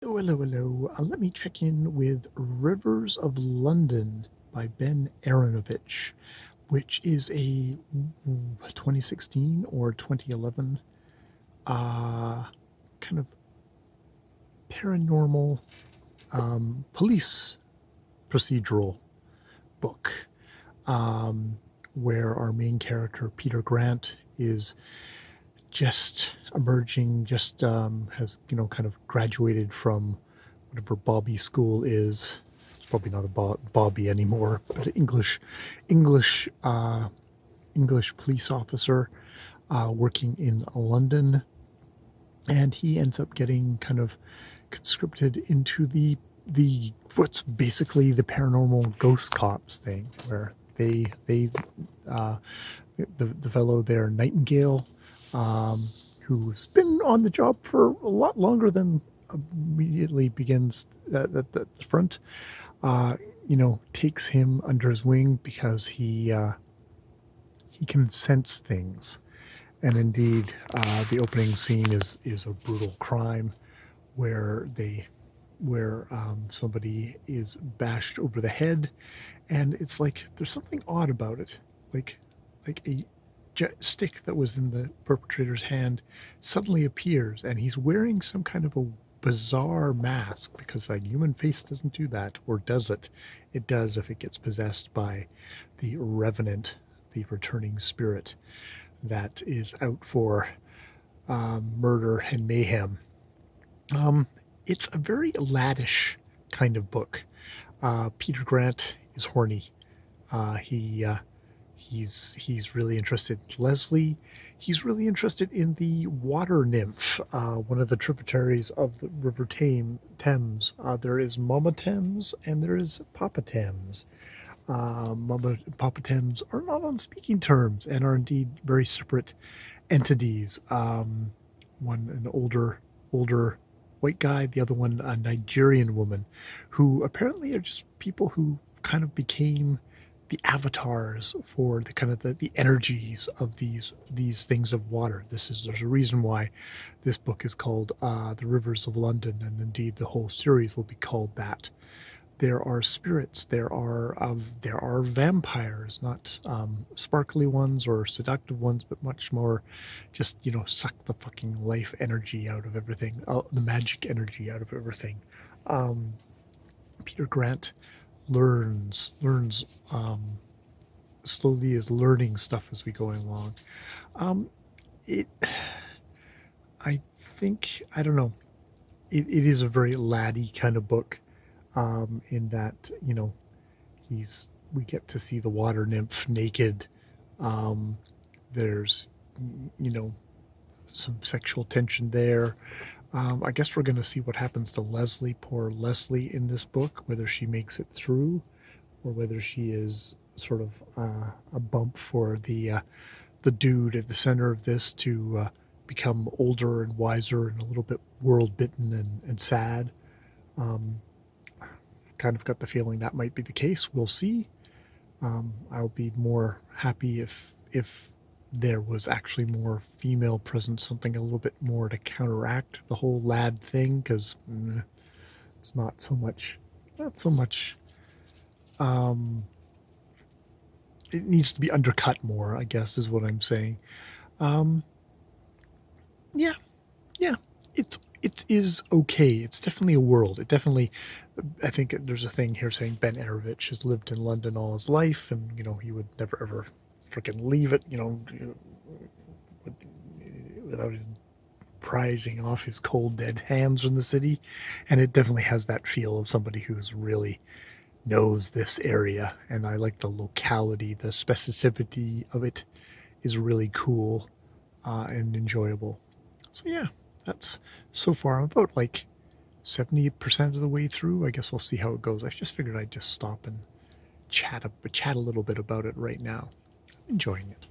Oh, hello, hello. Let me check in with Rivers of London by Ben Aronovich, which is a 2016 or 2011 kind of paranormal police procedural book, where our main character, Peter Grant, is just emerging, just has, kind of graduated from whatever Bobby school is. It's probably not a Bobby anymore, but English, English police officer working in London, and he ends up getting kind of conscripted into the what's basically the paranormal ghost cops thing, where they the fellow there, Nightingale, who's been on the job for a lot longer than immediately begins at the front, takes him under his wing because he can sense things. And indeed, the opening scene is a brutal crime where somebody is bashed over the head, and it's like there's something odd about it, like a stick that was in the perpetrator's hand suddenly appears, and he's wearing some kind of a bizarre mask, because a human face doesn't do that, or does it? It does if it gets possessed by the revenant, the returning spirit that is out for murder and mayhem. Um, it's a very laddish kind of book. Peter Grant is horny. He's really interested in Leslie. He's really interested in the water nymph, one of the tributaries of the River Thames. There is Mama Thames and there is Papa Thames. Mama and Papa Thames are not on speaking terms and are indeed very separate entities. One an older white guy, the other one a Nigerian woman, who apparently are just people who kind of became the avatars for the kind of the energies of these things of water. There's a reason why this book is called The Rivers of London, and indeed the whole series will be called that. There are spirits, there are vampires, not sparkly ones or seductive ones, but much more just, suck the fucking life energy out of everything, the magic energy out of everything. Um, Peter Grant learns slowly, is learning stuff as we go along. It, I think, I don't know. It is a very laddie kind of book, in that, we get to see the water nymph naked. Um, there's, you know, some sexual tension there. I guess we're going to see what happens to Leslie, poor Leslie, in this book, whether she makes it through or whether she is sort of a bump for the dude at the center of this to become older and wiser and a little bit world bitten and sad. Um, Kind of got the feeling that might be the case. We'll see. I'll be more happy if there was actually more female presence, something a little bit more to counteract the whole lad thing, because it's not so much. Um, it needs to be undercut more, I guess, is what I'm saying. Um, yeah, yeah, it is okay. It's definitely a world. It definitely, I think there's a thing here saying Ben Arovich has lived in London all his life, and he would never ever freaking leave it. Without his prizing off his cold dead hands from the city, and it definitely has that feel of somebody who's really knows this area. And I like the locality, the specificity of it is really cool and enjoyable. So yeah, that's so far. I'm about like 70% of the way through. I guess I'll see how it goes. I just figured I'd just stop and chat a little bit about it right now. I'm enjoying it.